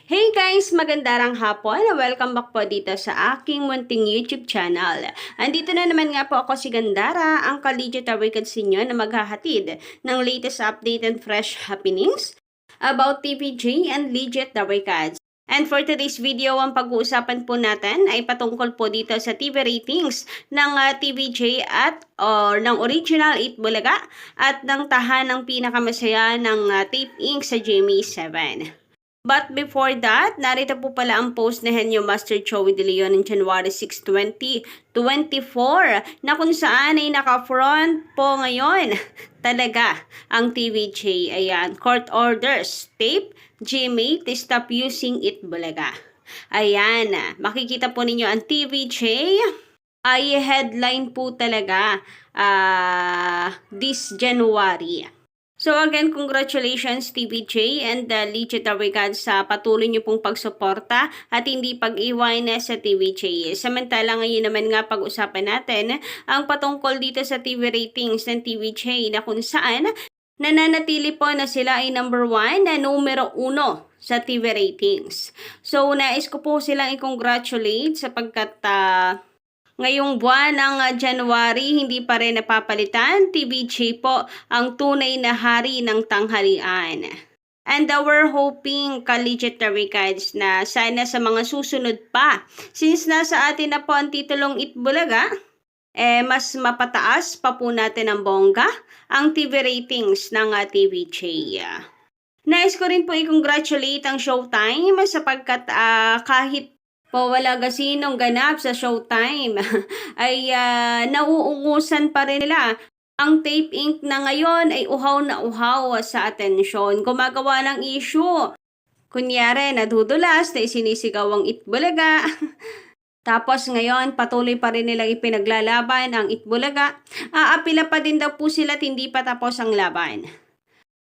Hey guys! Magandang hapon! Welcome back po dito sa aking munting YouTube channel. Andito na naman nga po ako si Gandara, ang ka-legit awakad sa inyo na maghahatid ng latest update and fresh happenings about TVJ and legit awakad. And for today's video, ang pag-uusapan po natin ay patungkol po dito sa TV ratings ng TVJ at ng original 8 Bulaga at ng tahanang pinakamasaya ng Tape Inc. sa GMA7. But before that, narito po pala ang post ni Henyo Master Joey De Leon in January 6, 2024 na kung saan ay naka-front po ngayon talaga ang TVJ. Ayan, court orders, tape, GMA to stop using it Bulaga. Ayan, makikita po ninyo ang TVJ ay headline po talaga this January. So again, congratulations TVJ and legit awakad sa patuloy niyo pong pagsuporta at hindi pag-iwan sa TVJ. Samantala ngayon naman nga pag-usapan natin ang patungkol dito sa TV ratings ng TVJ na kung saan nananatili po na sila ay number 1 na numero 1 sa TV ratings. So nais ko po silang i-congratulate sapagkat ngayong buwan ng January, hindi pa rin napapalitan, TVJ po ang tunay na hari ng tanghalian. And we're hoping ka-legit records na sana sa mga susunod pa. Since nasa atin na po ang titulong Itbulaga, mas mapataas pa po natin ang bongga ang TV ratings ng TVJ. Nais ko rin po i-congratulate ang Showtime sapagkat kahit po wala gasinong ganap sa Showtime ay nauungusan pa rin nila. Ang Tape Inc. na ngayon ay uhaw na uhaw sa atensyon. Gumagawa ng issue. Kunyari, nadudulas na isinisigaw ang Itbulaga. Tapos ngayon, patuloy pa rin nilang ipinaglalaban ang Itbulaga. Aapila pa din daw po sila at hindi pa tapos ang laban.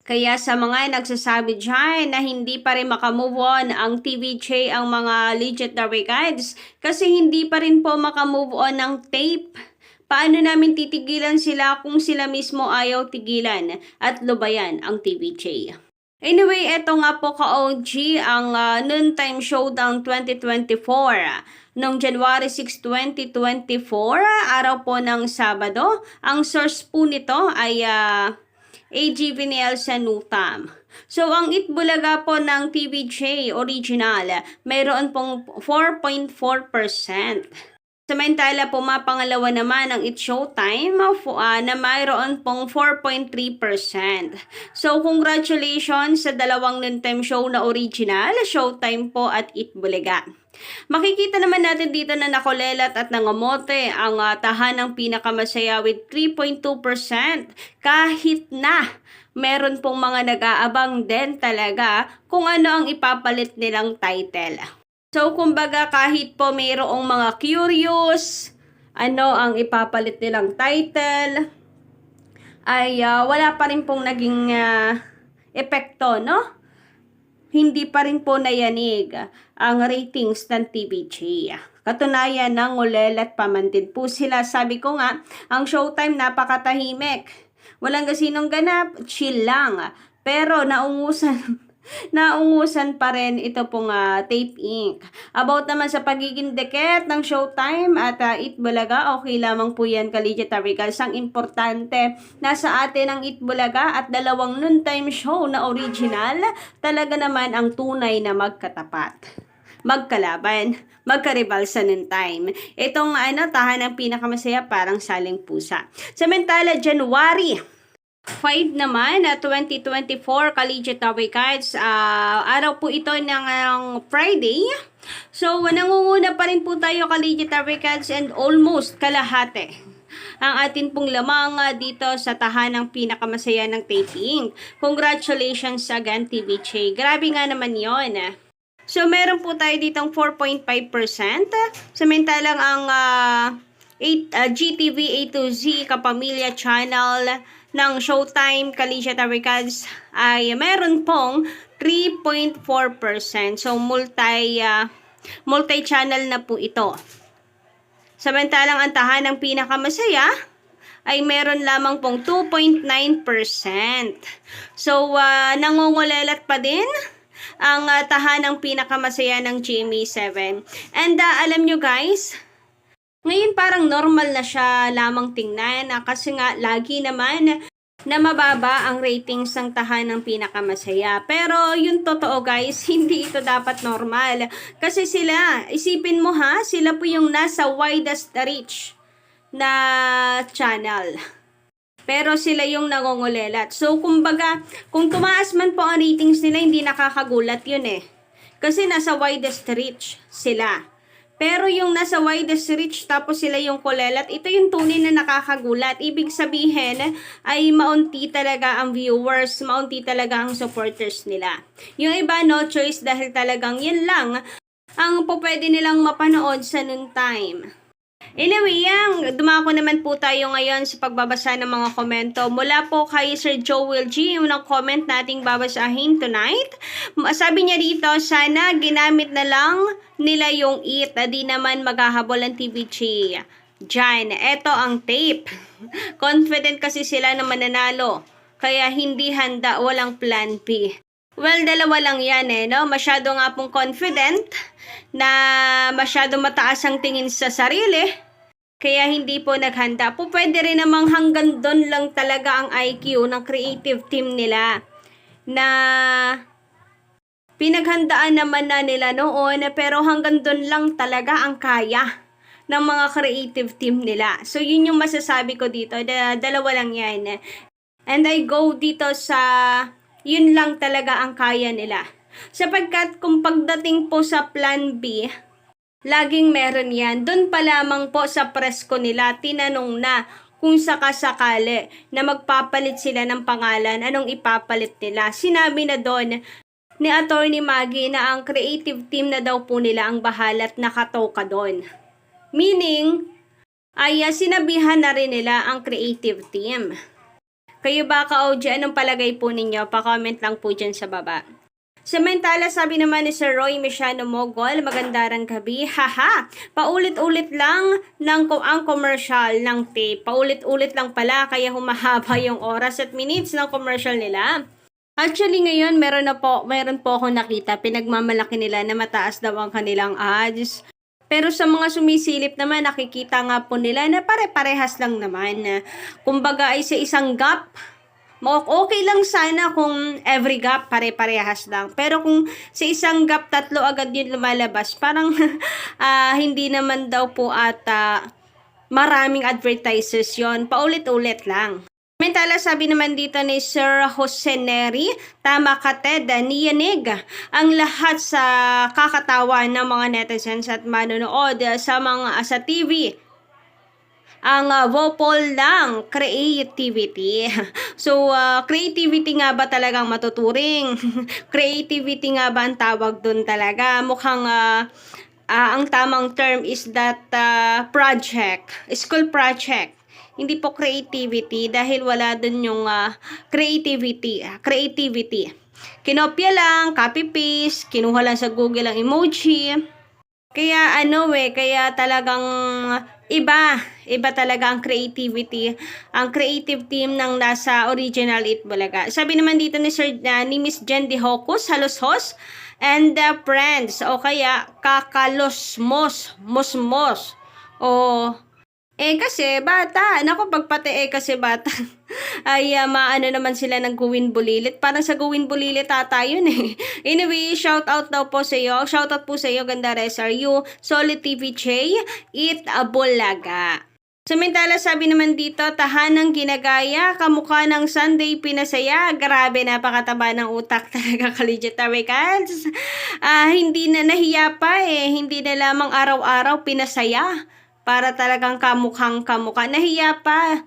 Kaya sa mga nagsasabi dyan na hindi pa rin makamove on ang TVJ ang mga legit na records kasi hindi pa rin po makamove on ng tape. Paano namin titigilan sila kung sila mismo ayaw tigilan at lubayan ang TVJ? Anyway, eto nga po ka-OG ang Noontime Showdown 2024. Noong January 6, 2024, araw po ng Sabado, ang source po nito ay AGVNL sa Nutam. So, ang Itbulaga po ng TVJ original, mayroon pong 4.4%. Samantala, pumapangalawa naman ang It Showtime na mayroon pong 4.3%. So, congratulations sa dalawang noontime show na original, Showtime po at Itbulaga. Makikita naman natin dito na nakulelat at nangamote ang tahanang pinakamasaya with 3.2% kahit na meron pong mga nag-aabang din talaga kung ano ang ipapalit nilang title. So kumbaga kahit po mayroong mga curious ano ang ipapalit nilang title ay wala pa rin pong naging epekto, no? Hindi pa rin po nayanig ang ratings ng TVJ. Katunayan ng ulelat pamantin po sila. Sabi ko nga, ang Showtime napakatahimik. Walang gasinong ganap, chill lang. Pero naungusan pa rin ito pong Tape Inc. About naman sa pagiging deket ng Showtime at Itbulaga, okay lamang po yan ka-legit articles. Ang importante, nasa atin ang Itbulaga at dalawang noontime show na original, talaga naman ang tunay na magkatapat. Magkalaban, magkaribal sa noontime. Itong tahanang pinakamasaya parang saling pusa. Samantala, January 5 naman, 2024, ka-legit records. Araw po ito ng Friday. So, nangunguna pa rin po tayo ka-legit records and almost kalahati ang atin pong lamang dito sa tahanang pinakamasaya ng taping. Congratulations again, TVJ. Grabe nga naman yon. So, meron po tayo ditong 4.5%. Samantalang ang GTV A to Z Kapamilya Channel ng Showtime ka-legit records ay meron pong 3.4%. So, multi-channel na po ito. Samantalang ang tahanang pinakamasaya ay meron lamang pong 2.9%. So, nangungulelat pa din ang tahanang pinakamasaya ng GMA7. And alam nyo guys, ngayon parang normal na siya lamang tingnan kasi nga lagi naman na mababa ang ratings ng tahanang pinakamasaya. Pero yung totoo guys, hindi ito dapat normal. Kasi sila, isipin mo ha, sila po yung nasa widest reach na channel. Pero sila yung nangungulelat. So, kumbaga, kung tumaas man po ang ratings nila, hindi nakakagulat yun eh. Kasi nasa widest reach sila. Pero yung nasa widest reach tapos sila yung kulelat, ito yung tunay na nakakagulat. Ibig sabihin ay maunti talaga ang viewers, maunti talaga ang supporters nila. Yung iba no choice dahil talagang yan lang ang pwede nilang mapanood sa noon time. Anyway, dumako naman po tayo ngayon sa pagbabasa ng mga komento. Mula po kay Sir Joel G, yung comment nating babasahin tonight. Sabi niya dito, sana ginamit na lang nila yung it, di naman maghahabol ang TVJ. Diyan, eto ang tape. Confident kasi sila na mananalo. Kaya hindi handa, walang plan B. Well, dalawa lang yan no? Masyado nga pong confident na masyado mataas ang tingin sa sarili. Kaya hindi po naghanda. Po pwede rin namang hanggang doon lang talaga ang IQ ng creative team nila. Na pinaghandaan naman na nila noon, pero hanggang doon lang talaga ang kaya ng mga creative team nila. So, yun yung masasabi ko dito. Dalawa lang yan. And I go dito sa yun lang talaga ang kaya nila. Sapagkat kung pagdating po sa plan B, laging meron yan. Doon pa lamang po sa presko nila, tinanong na kung sakasakali na magpapalit sila ng pangalan, anong ipapalit nila. Sinabi na doon ni Attorney Maggie na ang creative team na daw po nila ang bahala at nakatoka doon. Meaning, ay sinabihan na rin nila ang creative team. Kayo ba ka-OG, anong palagay po ninyo? Pa-comment lang po dyan sa baba. Samantala, sabi naman ni Sir Roy Mesiano Mogol, magandarang gabi, haha, paulit-ulit lang ang commercial ng tape. Paulit-ulit lang pala, kaya humahaba yung oras at minutes ng commercial nila. Actually, ngayon, meron po akong nakita, pinagmamalaki nila na mataas daw ang kanilang ads. Pero sa mga sumisilip naman, nakikita nga po nila na pare-parehas lang naman. Kumbaga ay sa isang gap, okay lang sana kung every gap pare-parehas lang. Pero kung sa isang gap tatlo agad yun lumalabas, parang hindi naman daw po at maraming advertisers yon, paulit-ulit lang. Samantala, sabi naman dito ni Sir Jose Neri, tama ka Ted, niyanig ang lahat sa kakatawa ng mga netizens at manonood sa TV. Ang vopol ng creativity. So, creativity nga ba talagang matuturing? Creativity nga ba ang tawag doon talaga? Mukhang ang tamang term is that project, school project. Hindi po creativity dahil wala doon yung creativity. Kinopya lang, copy-paste, kinuha lang sa Google ang emoji. Kaya kaya talagang iba talaga ang creativity, ang creative team ng nasa original Itbulaga. Sabi naman dito ni Miss Jen De Hocus, halos host, and friends, o kaya kakalosmos, mosmos, o kasi bata, naku pagpati kasi bata, ay maano naman sila ng Gawin Bulilit. Parang sa Gawin Bulilit ata yun eh. Anyway, shout out daw po sa iyo. Shout out po sa iyo, Ganda SRU, Solid TVJ, Itbulaga. Samantala, sabi naman dito, tahanang ginagaya, kamukha ng Sunday pinasaya. Grabe, napakataba ng utak talaga ka-legitary cats. Hindi na nahiya pa hindi na lamang araw-araw pinasaya. Para talagang kamukhang kamukha. Nahiya pa.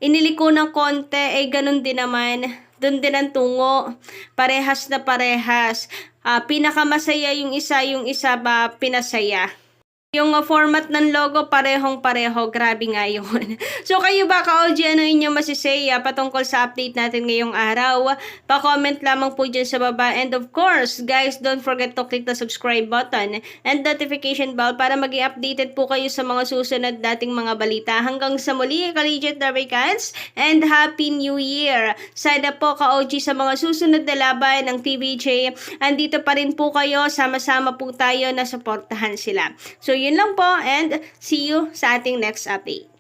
Iniliko ng konti, ganun din naman. Doon din ang tungo. Parehas na parehas. Pinakamasaya yung isa ba pinasaya. Yung format ng logo parehong-pareho, grabe nga yun. So kayo ba ka-OG, ano inyong masisay patungkol sa update natin ngayong araw? Pa-comment lamang po dyan sa baba. And of course, guys, don't forget to click the subscribe button and notification bell para maging updated po kayo sa mga susunod dating mga balita. Hanggang sa muli, Collegiate Derbycats, and Happy New Year! Sana po ka-OG sa mga susunod na laban ng TVJ, andito pa rin po kayo, sama-sama po tayo na suportahan sila. So yun lang po, and see you sa ating next update.